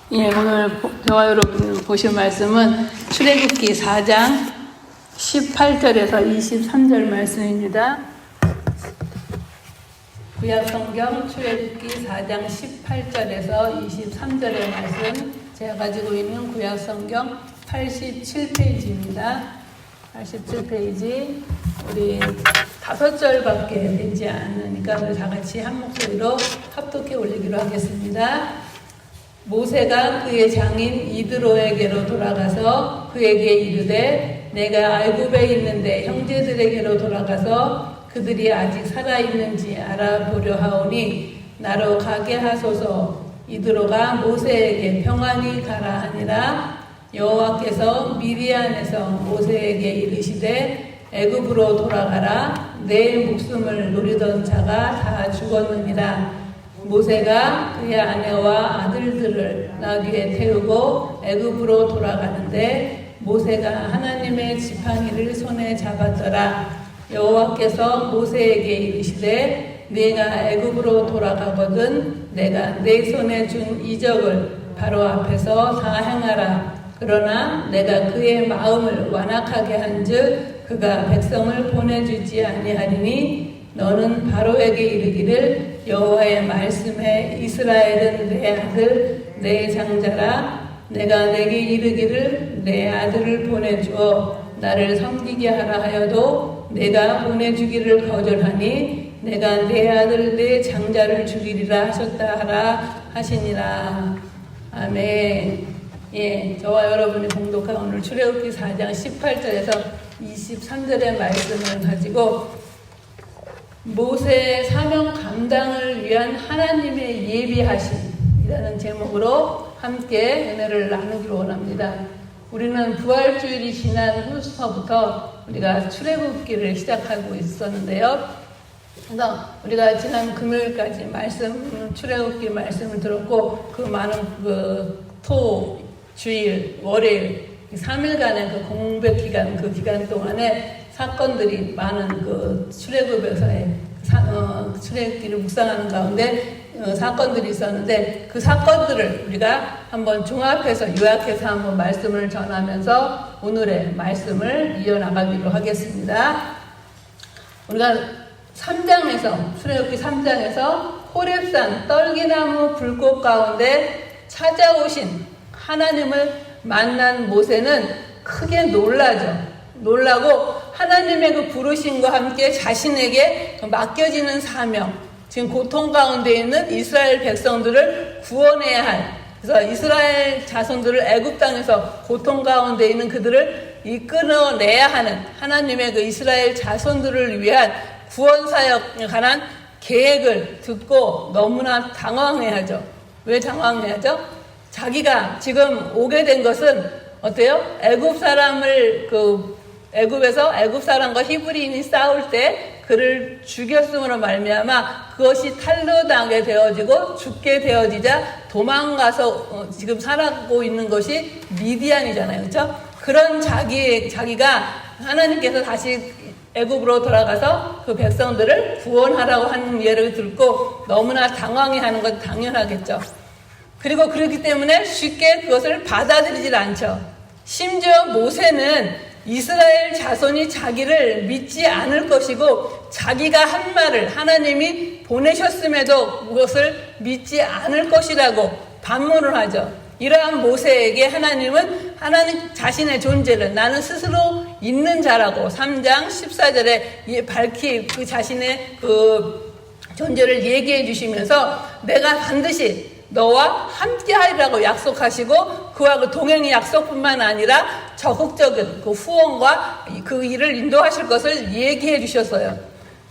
예, 오늘 저와 여러분 보실 말씀은 출애굽기 4장 18절에서 23절 말씀입니다. 구약성경 출애굽기 4장 18절에서 23절의 말씀, 제가 가지고 있는 구약성경 87페이지입니다. 87페이지, 우리 5절밖에 되지 않으니까 우리 다 같이 한 목소리로 합독해 올리기로 하겠습니다. 모세가 그의 장인 이드로에게로 돌아가서 그에게 이르되 내가 애굽에 있는데 형제들에게로 돌아가서 그들이 아직 살아있는지 알아보려 하오니 나로 가게 하소서. 이드로가 모세에게 평안히 가라 하니라. 여호와께서 미디안에서 모세에게 이르시되 애굽으로 돌아가라. 내 목숨을 노리던 자가 다 죽었느니라. 모세가 그의 아내와 아들들을 나귀에 태우고 애굽으로 돌아가는데 모세가 하나님의 지팡이를 손에 잡았더라. 여호와께서 모세에게 이르시되 네가 애굽으로 돌아가거든 내가 내 손에 준 이적을 바로 앞에서 다 행하라. 그러나 내가 그의 마음을 완악하게 한즉 그가 백성을 보내주지 아니하리니 너는 바로에게 이르기를 여호와의 말씀에 이스라엘은 내 아들 내 장자라. 내가 내게 이르기를 내 아들을 보내주어 나를 섬기게 하라 하여도 내가 보내주기를 거절하니 내가 내 아들 내 장자를 죽이리라 하셨다 하라 하시니라. 아멘. 예, 저와 여러분이 공독한 오늘 출애굽기 4장 18절에서 23절의 말씀을 가지고 모세의 사명 감당을 위한 하나님의 예비하심이라는 제목으로 함께 은혜를 나누기로 원합니다. 우리는 부활주일이 지난 후서부터 우리가 출애굽기를 시작하고 있었는데요. 그래서 우리가 지난 금요일까지 출애굽기 말씀을 들었고 그 많은 토, 주일, 월요일 3일간의 그 공백 기간, 그 기간 동안에 사건들이 많은 그 출애굽에서의 출애굽기를 묵상하는 가운데 사건들이 있었는데 그 사건들을 우리가 한번 종합해서 요약해서 한번 말씀을 전하면서 오늘의 말씀을 이어나가기로 하겠습니다. 우리가 3장에서 출애굽기 3장에서 호렙산 떨기나무 불꽃 가운데 찾아오신 하나님을 만난 모세는 크게 놀라고 하나님의 그 부르심과 함께 자신에게 맡겨지는 사명, 지금 고통 가운데 있는 이스라엘 백성들을 구원해야 할, 그래서 이스라엘 자손들을 애굽 땅에서 고통 가운데 있는 그들을 이끌어내야 하는 하나님의 그 이스라엘 자손들을 위한 구원 사역에 관한 계획을 듣고 너무나 당황해하죠. 왜 당황해하죠? 자기가 지금 오게 된 것은 어때요? 애굽 사람과 히브리인이 싸울 때 그를 죽였음으로 말미암아 그것이 탄로당하게 되어지고 죽게 되어지자 도망가서 지금 살아가고 있는 것이 미디안이잖아요. 그렇죠? 그런 자기가 하나님께서 다시 애굽으로 돌아가서 그 백성들을 구원하라고 하는 예를 듣고 너무나 당황해하는 건 당연하겠죠. 그리고 그렇기 때문에 쉽게 그것을 받아들이질 않죠. 심지어 모세는 이스라엘 자손이 자기를 믿지 않을 것이고 자기가 한 말을 하나님이 보내셨음에도 그것을 믿지 않을 것이라고 반문을 하죠. 이러한 모세에게 하나님은 하나님 자신의 존재를 나는 스스로 있는 자라고 3장 14절에 밝히 그 자신의 그 존재를 얘기해 주시면서 내가 반드시 너와 함께 하리라고 약속하시고 그와 그 동행의 약속뿐만 아니라 적극적인 그 후원과 그 일을 인도하실 것을 얘기해 주셨어요.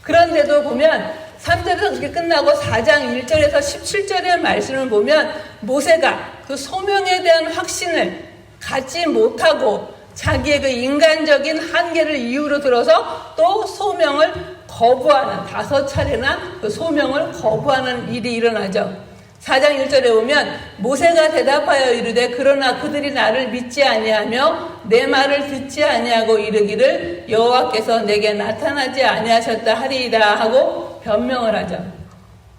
그런데도 보면 3절에서 그렇게 끝나고 4장 1절에서 17절의 말씀을 보면 모세가 그 소명에 대한 확신을 갖지 못하고 자기의 그 인간적인 한계를 이유로 들어서 또 소명을 거부하는 5차례나 그 소명을 거부하는 일이 일어나죠. 4장 1절에 보면 모세가 대답하여 이르되 그러나 그들이 나를 믿지 아니하며 내 말을 듣지 아니하고 이르기를 여호와께서 내게 나타나지 아니하셨다 하리이다 하고 변명을 하죠.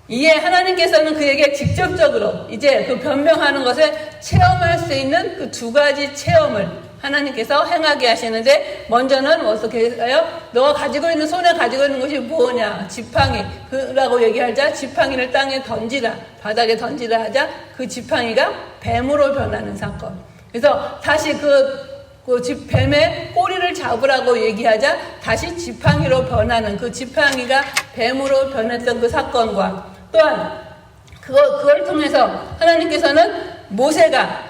이에 하나님께서는 그에게 직접적으로 이제 그 변명하는 것을 체험할 수 있는 그 두 가지 체험을 하나님께서 행하게 하시는데, 먼저는 어떻게 해요? 너가 가지고 있는, 손에 가지고 있는 것이 뭐냐? 지팡이라고 얘기하자, 지팡이를 땅에 던지라, 바닥에 던지라 하자, 그 지팡이가 뱀으로 변하는 사건. 그래서 다시 뱀의 꼬리를 잡으라고 얘기하자 다시 지팡이로 변하는, 그 지팡이가 뱀으로 변했던 그 사건과, 또한 그걸 통해서 하나님께서는 모세가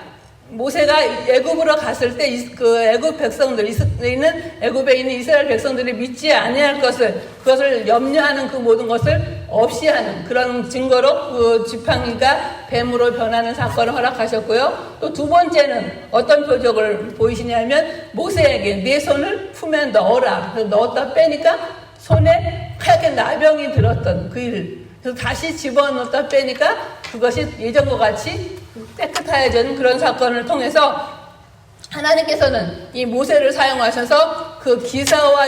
애굽으로 갔을 때 그 애굽 백성들, 애굽에 있는 이스라엘 백성들이 믿지 아니할 그것을 염려하는 그 모든 것을 없이 하는 그런 증거로 그 지팡이가 뱀으로 변하는 사건을 허락하셨고요. 또 두 번째는 어떤 표적을 보이시냐면, 모세에게 네 손을 품에 넣어라. 그래서 넣었다 빼니까 손에 하얗게 나병이 들었던 그 일. 그래서 다시 집어넣었다 빼니까 그것이 예전과 같이 깨끗해진 그런 사건을 통해서 하나님께서는 이 모세를 사용하셔서 그 기사와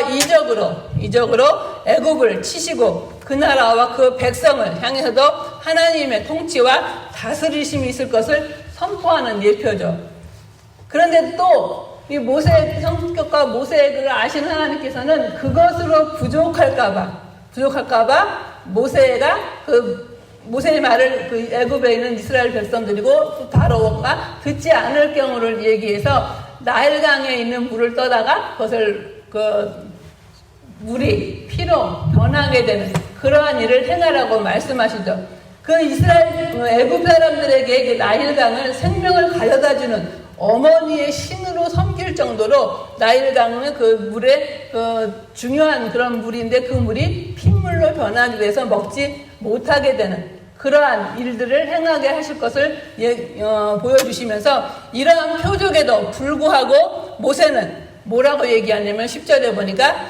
이적으로 애굽을 치시고 그 나라와 그 백성을 향해서도 하나님의 통치와 다스리심이 있을 것을 선포하는 예표죠. 그런데 또 이 모세의 성격과 모세의 그를 아신 하나님께서는 그것으로 부족할까봐 모세의 말을 그 애굽에 있는 이스라엘 백성들이고 바로가 듣지 않을 경우를 얘기해서 나일강에 있는 물을 떠다가 그것을 물이 피로 변하게 되는 그러한 일을 행하라고 말씀하시죠. 그 애굽 사람들에게 나일강을 생명을 가져다주는 어머니의 신으로 섬길 정도로 나일강은 그 물의 중요한 그런 물인데, 그 물이 핏물로 변하게 돼서 먹지 못하게 되는 그러한 일들을 행하게 하실 것을 보여주시면서, 이러한 표적에도 불구하고 모세는 뭐라고 얘기하냐면 10절에 보니까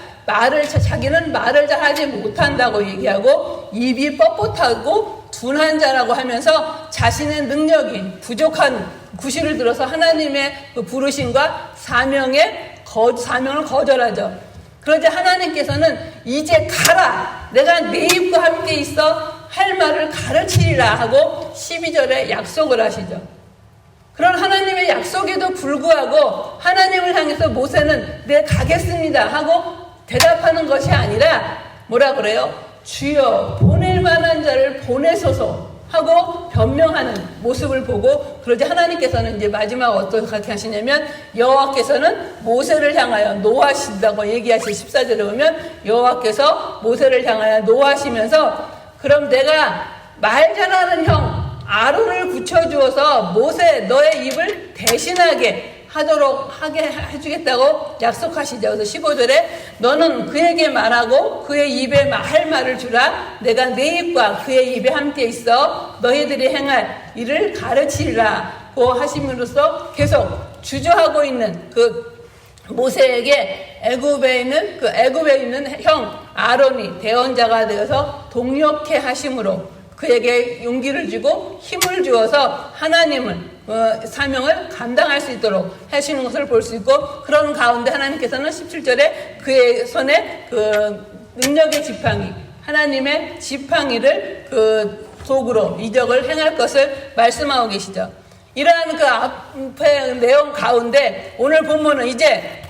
자기는 말을 잘 하지 못한다고 얘기하고 입이 뻣뻣하고 둔한 자라고 하면서 자신의 능력이 부족한 구실을 들어서 하나님의 그 부르심과 사명을 거절하죠. 그러자 하나님께서는 이제 가라, 내가 네 입과 함께 있어 할 말을 가르치리라 하고 12절에 약속을 하시죠. 그런 하나님의 약속에도 불구하고 하나님을 향해서 모세는 네 가겠습니다 하고 대답하는 것이 아니라 뭐라 그래요? 주여 보낼 만한 자를 보내소서 하고 변명하는 모습을 보고, 그러자 하나님께서는 이제 마지막 어떻게 하시냐면, 여호와께서는 모세를 향하여 노하신다고 얘기하시 14절에 보면 여호와께서 모세를 향하여 노하시면서, 그럼 내가 말 잘하는 형 아론을 붙여주어서 모세 너의 입을 대신하게 하게 해주겠다고 약속하시죠. 그래서 15절에 너는 그에게 말하고 그의 입에 할 말을 주라. 내가 내 입과 그의 입에 함께 있어 너희들이 행할 일을 가르치리라고 하심으로써 계속 주저하고 있는 그 모세에게 애굽에 있는 형 아론이 대언자가 되어서 동력케 하심으로 그에게 용기를 주고 힘을 주어서 하나님을 사명을 감당할 수 있도록 하시는 것을 볼 수 있고, 그런 가운데 하나님께서는 17절에 그의 손에 그 능력의 지팡이, 하나님의 지팡이를 그 도구로 이적을 행할 것을 말씀하고 계시죠. 이러한 그 앞에 내용 가운데 오늘 본문은 이제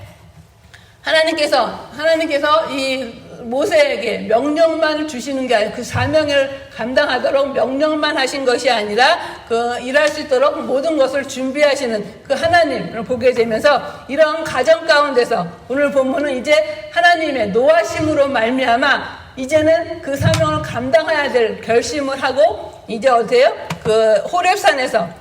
하나님께서 이 모세에게 명령만 주시는 게 아니라 그 사명을 감당하도록 명령만 하신 것이 아니라 그 일할 수 있도록 모든 것을 준비하시는 그 하나님을 보게 되면서, 이런 가정 가운데서 오늘 본문은 이제 하나님의 노하심으로 말미암아 이제는 그 사명을 감당해야 될 결심을 하고, 이제 어때요? 그 호렙산에서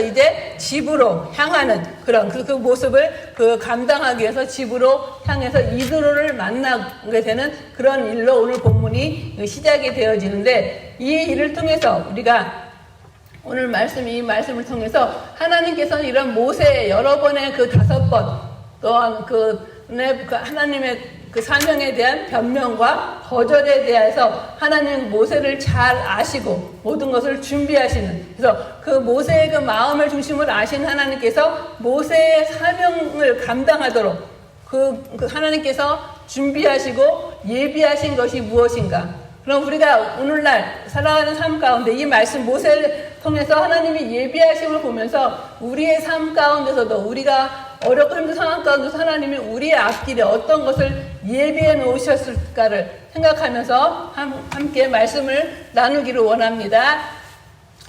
이제 집으로 향하는 그런 그 모습을 감당하기 위해서 집으로 향해서 이드로를 만나게 되는 그런 일로 오늘 본문이 시작이 되어지는데, 이 일을 통해서 우리가 오늘 이 말씀을 통해서 하나님께서는 이런 모세의 여러 번의 그 5번 또한 하나님의 그 사명에 대한 변명과 거절에 대해서 하나님 모세를 잘 아시고 모든 것을 준비하시는, 그래서 그 모세의 그 마음을 중심으로 아신 하나님께서 모세의 사명을 감당하도록 그 하나님께서 준비하시고 예비하신 것이 무엇인가, 그럼 우리가 오늘날 살아가는 삶 가운데 이 말씀 모세를 통해서 하나님이 예비하심을 보면서 우리의 삶 가운데서도 우리가 어렵고 힘든 상황 가운데서 하나님이 우리의 앞길에 어떤 것을 예비해 놓으셨을까를 생각하면서 함께 말씀을 나누기를 원합니다.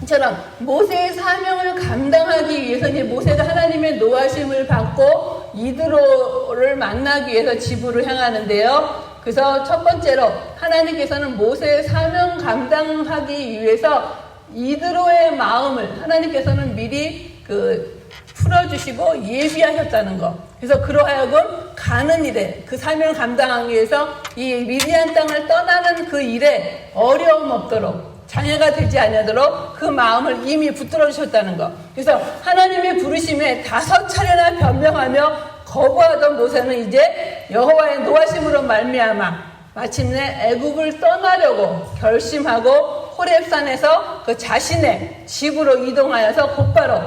이처럼 모세의 사명을 감당하기 위해서 이제 모세가 하나님의 노하심을 받고 이드로를 만나기 위해서 지부를 향하는데요. 그래서 첫 번째로 하나님께서는 모세의 사명 감당하기 위해서 이드로의 마음을 하나님께서는 미리 풀어주시고 예비하셨다는 거. 그래서 그러하여금 가는 일에 그 사명을 감당하기 위해서 이 미디안 땅을 떠나는 그 일에 어려움 없도록 장애가 되지 않도록 그 마음을 이미 붙들어 주셨다는 거. 그래서 하나님의 부르심에 5차례나 변명하며 거부하던 모세는 이제 여호와의 노하심으로 말미암아 마침내 애굽을 떠나려고 결심하고 호렙산에서 그 자신의 집으로 이동하여서 곧바로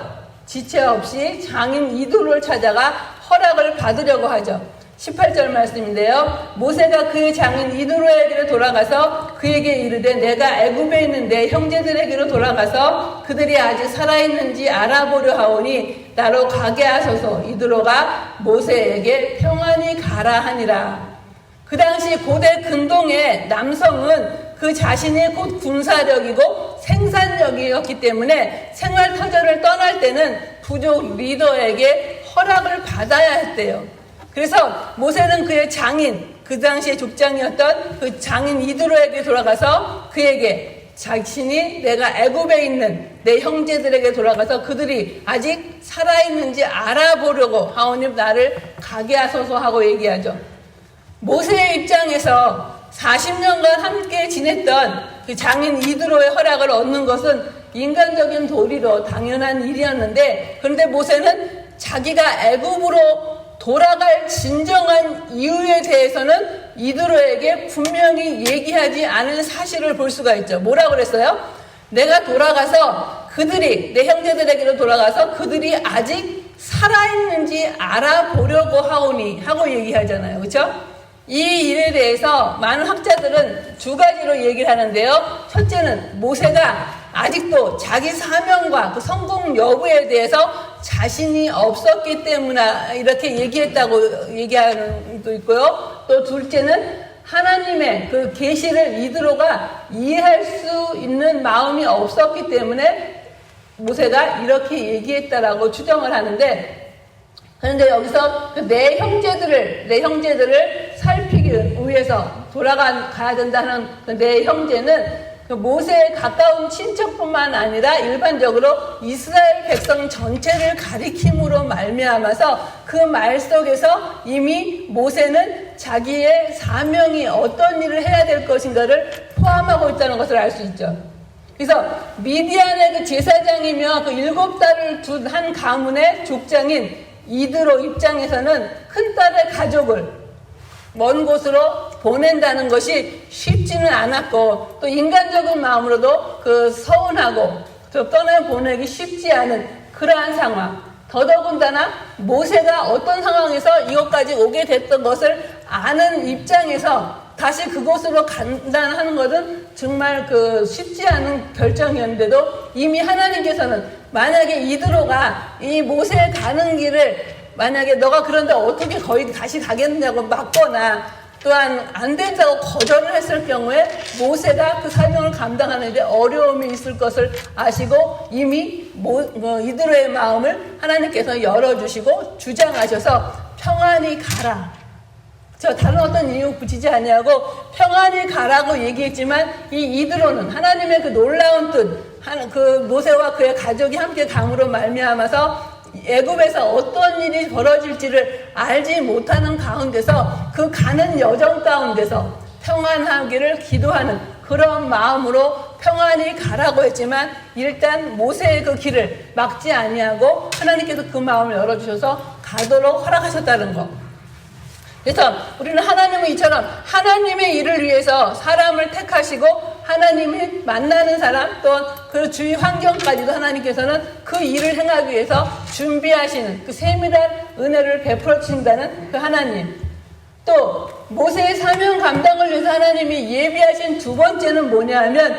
지체 없이 장인 이드로를 찾아가 허락을 받으려고 하죠. 18절 말씀인데요. 모세가 그의 장인 이드로에게로 돌아가서 그에게 이르되 내가 애굽에 있는 내 형제들에게로 돌아가서 그들이 아직 살아있는지 알아보려 하오니 나로 가게 하소서. 이드로가 모세에게 평안히 가라 하니라. 그 당시 고대 근동의 남성은 그 자신이 곧 군사력이고 생산력이었기 때문에 생활터전을 떠날 때는 부족 리더에게 허락을 받아야 했대요. 그래서 모세는 그의 장인, 그 당시에 족장이었던 그 장인 이드로에게 돌아가서 그에게 자신이 내가 애굽에 있는 내 형제들에게 돌아가서 그들이 아직 살아있는지 알아보려고 하오니 나를 가게 하소서 하고 얘기하죠. 모세의 입장에서 40년간 함께 지냈던 그 장인 이드로의 허락을 얻는 것은 인간적인 도리로 당연한 일이었는데, 그런데 모세는 자기가 애굽으로 돌아갈 진정한 이유에 대해서는 이드로에게 분명히 얘기하지 않은 사실을 볼 수가 있죠. 뭐라고 그랬어요? 내가 돌아가서 그들이 내 형제들에게로 돌아가서 그들이 아직 살아있는지 알아보려고 하오니 하고 얘기하잖아요. 그렇죠? 이 일에 대해서 많은 학자들은 2가지로 얘기를 하는데요. 첫째는 모세가 아직도 자기 사명과 그 성공 여부에 대해서 자신이 없었기 때문에 이렇게 얘기했다고 얘기하는 분도 있고요. 또 둘째는 하나님의 그 계시를 이드로가 이해할 수 있는 마음이 없었기 때문에 모세가 이렇게 얘기했다라고 추정을 하는데, 그런데 여기서 내 형제들을 살피기 위해서 돌아가야 된다는 내 형제는 그 모세의 가까운 친척뿐만 아니라 일반적으로 이스라엘 백성 전체를 가리킴으로 말미암아서 그 말 속에서 이미 모세는 자기의 사명이 어떤 일을 해야 될 것인가를 포함하고 있다는 것을 알 수 있죠. 그래서 미디안의 그 제사장이며 그 7딸을 둔 한 가문의 족장인 이드로 입장에서는 큰딸의 가족을 먼 곳으로 보낸다는 것이 쉽지는 않았고, 또 인간적인 마음으로도 그 서운하고 또 떠나보내기 쉽지 않은 그러한 상황. 더더군다나 모세가 어떤 상황에서 이것까지 오게 됐던 것을 아는 입장에서 다시 그곳으로 간다는 하는 것은 정말 그 쉽지 않은 결정이었는데도 이미 하나님께서는 만약에 이드로가 이 모세 가는 길을 만약에 너가 그런데 어떻게 거기 다시 가겠냐고 막거나 또한 안 된다고 거절을 했을 경우에 모세가 그 사명을 감당하는 데 어려움이 있을 것을 아시고 이미 이드로의 마음을 하나님께서 열어주시고 주장하셔서 평안히 가라. 저 다른 어떤 이유 붙이지 아니하고 평안히 가라고 얘기했지만 이 이드로는 하나님의 그 놀라운 뜻, 그 모세와 그의 가족이 함께 감으로 말미암아서 애굽에서 어떤 일이 벌어질지를 알지 못하는 가운데서 그 가는 여정 가운데서 평안하기를 기도하는 그런 마음으로 평안히 가라고 했지만 일단 모세의 그 길을 막지 아니하고 하나님께서 그 마음을 열어주셔서 가도록 허락하셨다는 것. 그래서 우리는 하나님은 이처럼 하나님의 일을 위해서 사람을 택하시고 하나님이 만나는 사람 또 그 주위 환경까지도 하나님께서는 그 일을 행하기 위해서 준비하시는 그 세밀한 은혜를 베풀어 주신다는 그 하나님. 또 모세의 사명 감당을 위해서 하나님이 예비하신 두 번째는 뭐냐 하면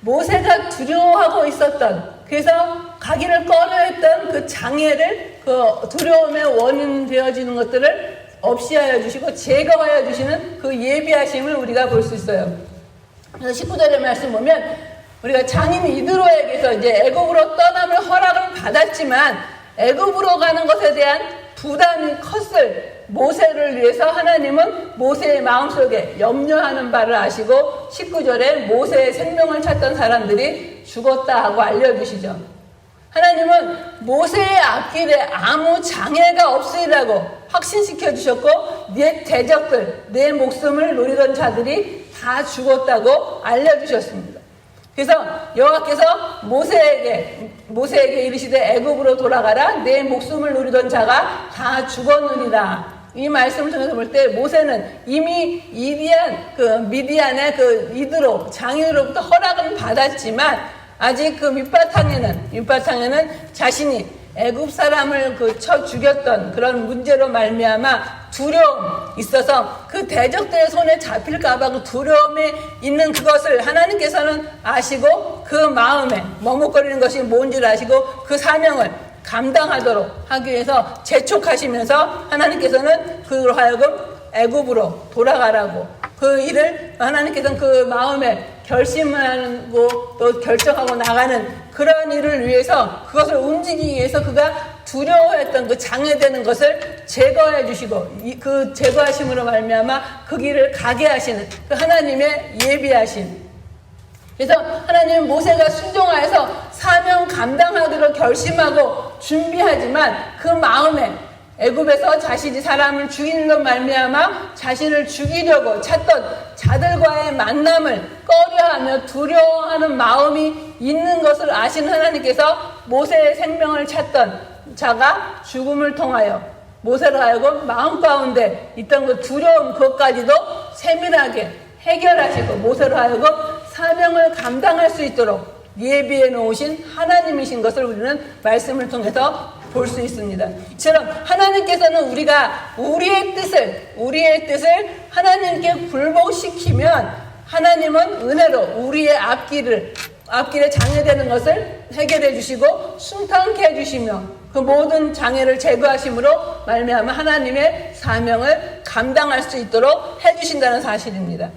모세가 두려워하고 있었던, 그래서 가기를 꺼려했던 그 장애를, 그 두려움의 원인 되어지는 것들을 없이 하여 주시고 제거하여 주시는 그 예비하심을 우리가 볼 수 있어요. 그래서 19절의 말씀 보면 우리가 장인 이드로에게서 이제 애굽으로 떠남을 허락을 받았지만 애굽으로 가는 것에 대한 부담이 컸을 모세를 위해서 하나님은 모세의 마음속에 염려하는 바를 아시고 19절에 모세의 생명을 찾던 사람들이 죽었다 하고 알려주시죠. 하나님은 모세의 앞길에 아무 장애가 없으리라고 확신시켜 주셨고 내 대적들, 내 목숨을 노리던 자들이 다 죽었다고 알려주셨습니다. 그래서 여호와께서 모세에게 이르시되 애굽으로 돌아가라, 내 목숨을 노리던 자가 다 죽었느니라. 이 말씀을 통해서 볼 때 모세는 이미 미디안의 그 이드로 장인으로부터 허락은 받았지만 아직 그 밑바탕에는 자신이 애굽 사람을 쳐 죽였던 그런 문제로 말미암아 두려움 있어서 그 대적들의 손에 잡힐까봐 그 두려움에 있는 그것을 하나님께서는 아시고 그 마음에 머뭇거리는 것이 뭔지를 아시고 그 사명을 감당하도록 하기 위해서 재촉하시면서 하나님께서는 그로 하여금 애굽으로 돌아가라고 그 일을 하나님께서는 그 마음에 결심하고 또 결정하고 나가는 그런 일을 위해서 그것을 움직이기 위해서 그가 두려워했던 그 장애되는 것을 제거해 주시고 그 제거하심으로 말미암아 그 길을 가게 하시는 그 하나님의 예비하심. 그래서 하나님은 모세가 순종하여서 사명 감당하기로 결심하고 준비하지만 그 마음에 애굽에서 자신이 사람을 죽이는 것 말미암아 자신을 죽이려고 찾던 자들과의 만남을 꺼려하며 두려워하는 마음이 있는 것을 아신 하나님께서 모세의 생명을 찾던 자가 죽음을 통하여 모세로 하여금 마음 가운데 있던 그 두려움 그것까지도 세밀하게 해결하시고 모세로 하여금 사명을 감당할 수 있도록 예비해 놓으신 하나님이신 것을 우리는 말씀을 통해서 볼 수 있습니다. 이처럼 하나님께서는 우리가 우리의 뜻을 하나님께 굴복시키면 하나님은 은혜로 우리의 앞길에 장애되는 것을 해결해 주시고 순탄케 해 주시며 그 모든 장애를 제거하심으로 말미암아 하나님의 사명을 감당할 수 있도록 해 주신다는 사실입니다.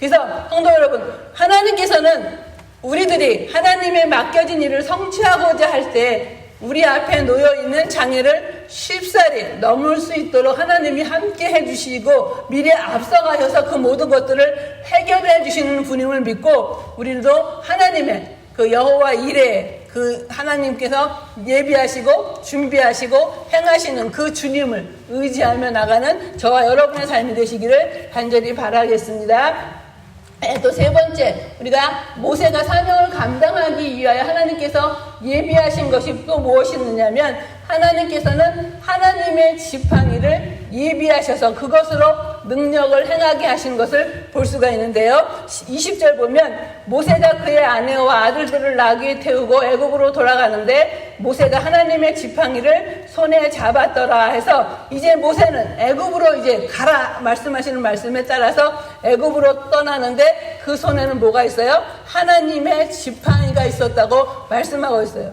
그래서 성도 여러분, 하나님께서는 우리들이 하나님의 맡겨진 일을 성취하고자 할 때 우리 앞에 놓여있는 장애를 쉽사리 넘을 수 있도록 하나님이 함께 해주시고 미리 앞서가셔서 그 모든 것들을 해결해 주시는 분임을 믿고 우리도 하나님의 그 여호와 이레 그 하나님께서 예비하시고 준비하시고 행하시는 그 주님을 의지하며 나가는 저와 여러분의 삶이 되시기를 간절히 바라겠습니다. 또 세 번째, 우리가 모세가 사명을 감당하기 위하여 하나님께서 예비하신 것이 또 무엇이 있느냐면 하나님께서는 하나님의 지팡이를 예비하셔서 그것으로 능력을 행하게 하신 것을 볼 수가 있는데요. 20절 보면 모세가 그의 아내와 아들들을 나귀에 태우고 애굽으로 돌아가는데 모세가 하나님의 지팡이를 손에 잡았더라 해서 이제 모세는 애굽으로 이제 가라 말씀하시는 말씀에 따라서 애굽으로 떠나는데 그 손에는 뭐가 있어요? 하나님의 지팡이가 있었다고 말씀하고 있어요.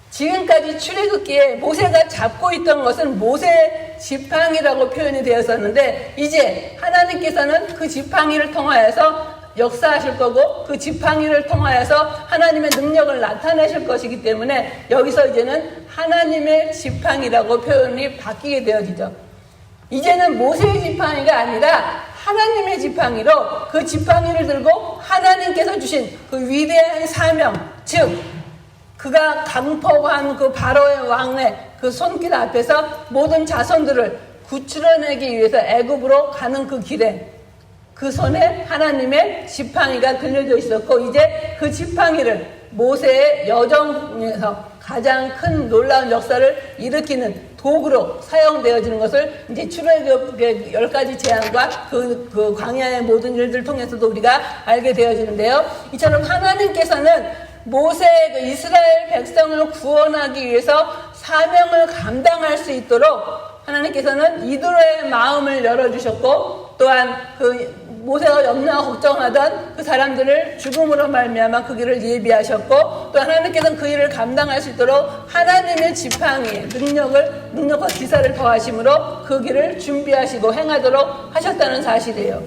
지금까지 출애굽기에 모세가 잡고 있던 것은 모세의 지팡이라고 표현이 되었었는데 이제 하나님께서는 그 지팡이를 통하여서 역사하실 거고 그 지팡이를 통하여서 하나님의 능력을 나타내실 것이기 때문에 여기서 이제는 하나님의 지팡이라고 표현이 바뀌게 되어지죠. 이제는 모세의 지팡이가 아니라 하나님의 지팡이로 그 지팡이를 들고 하나님께서 주신 그 위대한 사명, 즉 그가 강포한 그 바로의 왕의 그 손길 앞에서 모든 자손들을 구출해내기 위해서 애굽으로 가는 그 길에 그 손에 하나님의 지팡이가 들려져 있었고 이제 그 지팡이를 모세의 여정에서 가장 큰 놀라운 역사를 일으키는 도구로 사용되어지는 것을 이제 출애굽의 10가지 재앙과 그 광야의 모든 일들을 통해서도 우리가 알게 되어지는데요. 이처럼 하나님께서는 모세의 그 이스라엘 백성을 구원하기 위해서 사명을 감당할 수 있도록 하나님께서는 이드로의 마음을 열어주셨고 또한 그 모세가 염려하고 걱정하던 그 사람들을 죽음으로 말미암아 그 길을 예비하셨고 또 하나님께서는 그 일을 감당할 수 있도록 하나님의 지팡이 능력과 기사를 더하심으로 그 길을 준비하시고 행하도록 하셨다는 사실이에요.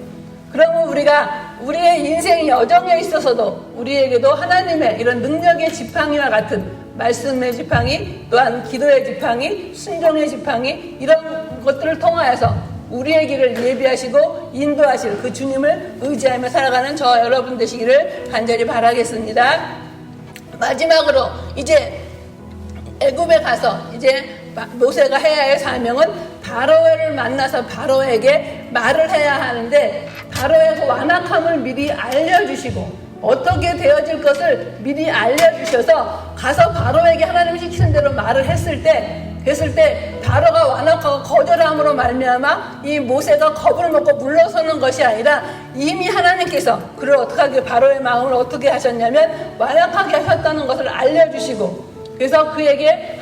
그러면 우리가 우리의 인생 여정에 있어서도 우리에게도 하나님의 이런 능력의 지팡이와 같은 말씀의 지팡이 또한 기도의 지팡이 순종의 지팡이 이런 것들을 통하여서 우리의 길을 예비하시고 인도하실 그 주님을 의지하며 살아가는 저 여러분 되시기를 간절히 바라겠습니다. 마지막으로 이제 애굽에 가서 이제 모세가 해야 할 사명은 바로를 만나서 바로에게 말을 해야 하는데 바로의 그 완악함을 미리 알려주시고 어떻게 되어질 것을 미리 알려주셔서 가서 바로에게 하나님이 시키는 대로 말을 했을 때 바로가 완악하고 거절함으로 말미암아 이 모세가 겁을 먹고 물러서는 것이 아니라 이미 하나님께서 그를 어떻게 하게 바로의 마음을 어떻게 하셨냐면 완악하게 하셨다는 것을 알려주시고 그래서 그에게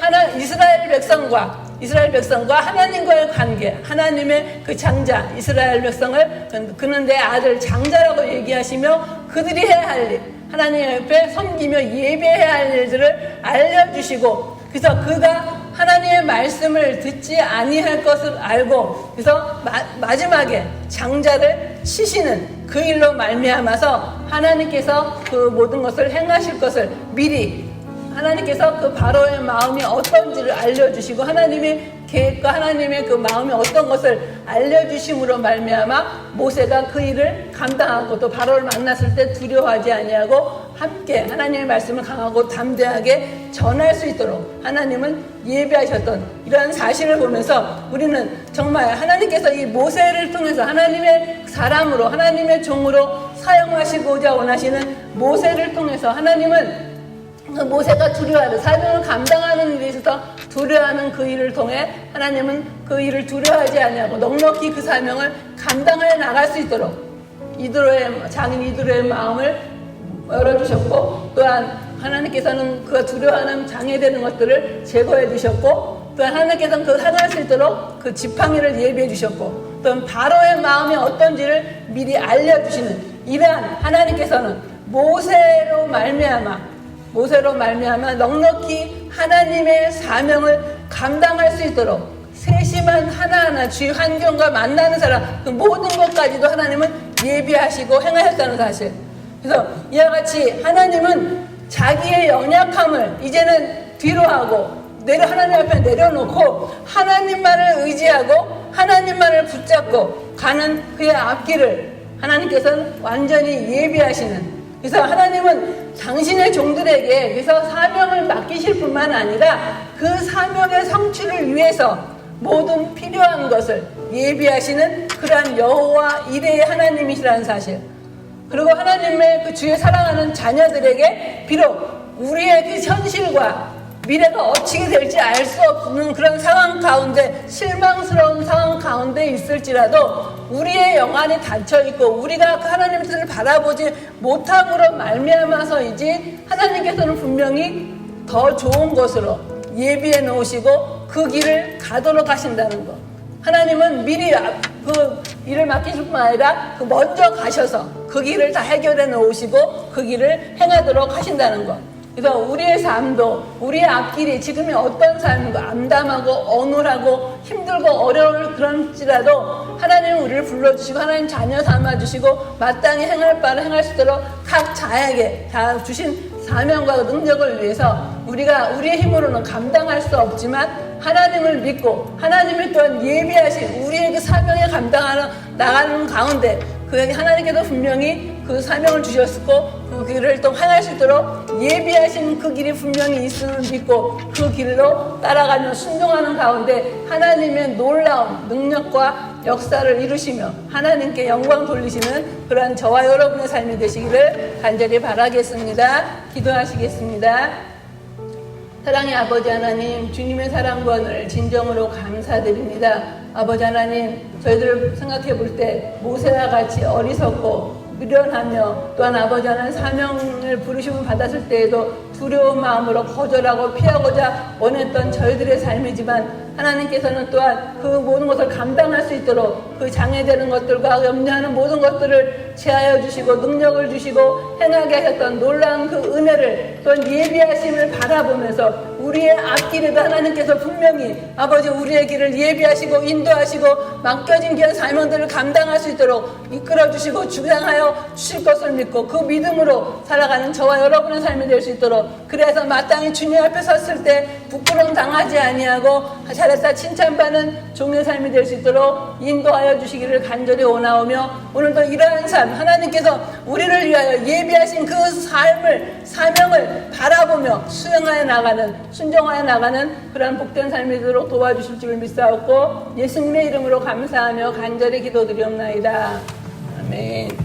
이스라엘 백성과 하나님과의 관계 하나님의 그 장자 이스라엘 백성을 그는 내 아들 장자라고 얘기하시며 그들이 해야 할 일 하나님 옆에 섬기며 예배해야 할 일들을 알려주시고 그래서 그가 하나님의 말씀을 듣지 아니할 것을 알고 그래서 마지막에 장자를 치시는 그 일로 말미암아서 하나님께서 그 모든 것을 행하실 것을 미리 하나님께서 그 바로의 마음이 어떤지를 알려주시고 하나님의 계획과 하나님의 그 마음이 어떤 것을 알려주심으로 말미암아 모세가 그 일을 감당하고 또 바로를 만났을 때 두려워하지 아니하고 함께 하나님의 말씀을 강하고 담대하게 전할 수 있도록 하나님은 예비하셨던 이러한 사실을 보면서 우리는 정말 하나님께서 이 모세를 통해서 하나님의 사람으로 하나님의 종으로 사용하시고자 원하시는 모세를 통해서 하나님은 그 모세가 두려워하는 사명을 감당하는 일에 있어서 두려워하는 그 일을 통해 하나님은 그 일을 두려워하지 아니하고 넉넉히 그 사명을 감당해 나갈 수 있도록 장인 이드로의 마음을 열어주셨고 또한 하나님께서는 그가 두려워하는 장애되는 것들을 제거해 주셨고 또한 하나님께서는 그걸 행할 수 있도록 그 지팡이를 예비해 주셨고 또한 바로의 마음이 어떤지를 미리 알려주시는 이러한 하나님께서는 모세로 말미암아 넉넉히 하나님의 사명을 감당할 수 있도록 세심한 하나하나 주위 환경과 만나는 사람 그 모든 것까지도 하나님은 예비하시고 행하셨다는 사실. 그래서 이와 같이 하나님은 자기의 연약함을 이제는 뒤로 하고 하나님 앞에 내려놓고 하나님만을 의지하고 하나님만을 붙잡고 가는 그의 앞길을 하나님께서는 완전히 예비하시는 그래서 하나님은 당신의 종들에게 그래서 사명을 맡기실 뿐만 아니라 그 사명의 성취를 위해서 모든 필요한 것을 예비하시는 그러한 여호와 이레의 하나님이시라는 사실. 그리고 하나님의 그 주의 사랑하는 자녀들에게 비록 우리의 그 현실과 미래가 어떻게 될지 알 수 없는 그런 상황 가운데 실망스러운 상황 가운데 있을지라도 우리의 영안이 닫혀있고 우리가 그 하나님의 뜻을 바라보지 못함으로 말미암아서이지 하나님께서는 분명히 더 좋은 것으로 예비해 놓으시고 그 길을 가도록 하신다는 것. 하나님은 미리 그 일을 맡기실 뿐만 아니라 그 먼저 가셔서 그 길을 다 해결해 놓으시고 그 길을 행하도록 하신다는 것. 그래서 우리의 삶도 우리의 앞길이 지금이 어떤 삶이고 암담하고 어눌하고 힘들고 어려울 그런지라도 하나님은 우리를 불러주시고 하나님 자녀 삼아주시고 마땅히 행할 바를 행할 수 있도록 각 자에게 다 주신 사명과 능력을 위해서 우리가 우리의 힘으로는 감당할 수 없지만 하나님을 믿고 하나님이 또한 예비하신 우리의 그 사명에 감당하는 나가는 가운데 그에게 하나님께서 분명히 그 사명을 주셨고 그 길을 또 행할 수 있도록 예비하신 그 길이 분명히 있음을 믿고 그 길로 따라가며 순종하는 가운데 하나님의 놀라운 능력과 역사를 이루시며 하나님께 영광 돌리시는 그러한 저와 여러분의 삶이 되시기를 간절히 바라겠습니다. 기도하시겠습니다. 사랑의 아버지 하나님, 주님의 사랑 구원을 진정으로 감사드립니다. 아버지 하나님, 저희들을 생각해 볼 때 모세와 같이 어리석고 미련하며 또한 아버지 하나님 사명을 부르심을 받았을 때에도 두려운 마음으로 거절하고 피하고자 원했던 저희들의 삶이지만 하나님께서는 또한 그 모든 것을 감당할 수 있도록 그 장애되는 것들과 염려하는 모든 것들을 제하여 주시고 능력을 주시고 행하게 하셨던 놀라운 그 은혜를 또한 예비하심을 바라보면서 우리의 앞길에도 하나님께서 분명히 아버지 우리의 길을 예비하시고 인도하시고 맡겨진 귀한 사명들을 감당할 수 있도록 이끌어 주시고 주장하여 주실 것을 믿고 그 믿음으로 살아가는 저와 여러분의 삶이 될 수 있도록 그래서 마땅히 주님 앞에 섰을 때 부끄러움 당하지 아니하고 잘했다 칭찬받는 종의 삶이 될 수 있도록 인도하여 주시기를 간절히 원하오며 오늘도 이러한 삶 하나님께서 우리를 위하여 예비하신 그 삶을 사명을 바라보며 수행하여 나가는 순종하여 나가는 그러한 복된 삶이 되도록 도와주실 줄 믿사옵고 예수님의 이름으로 감사하며 간절히 기도드리옵나이다. 아멘.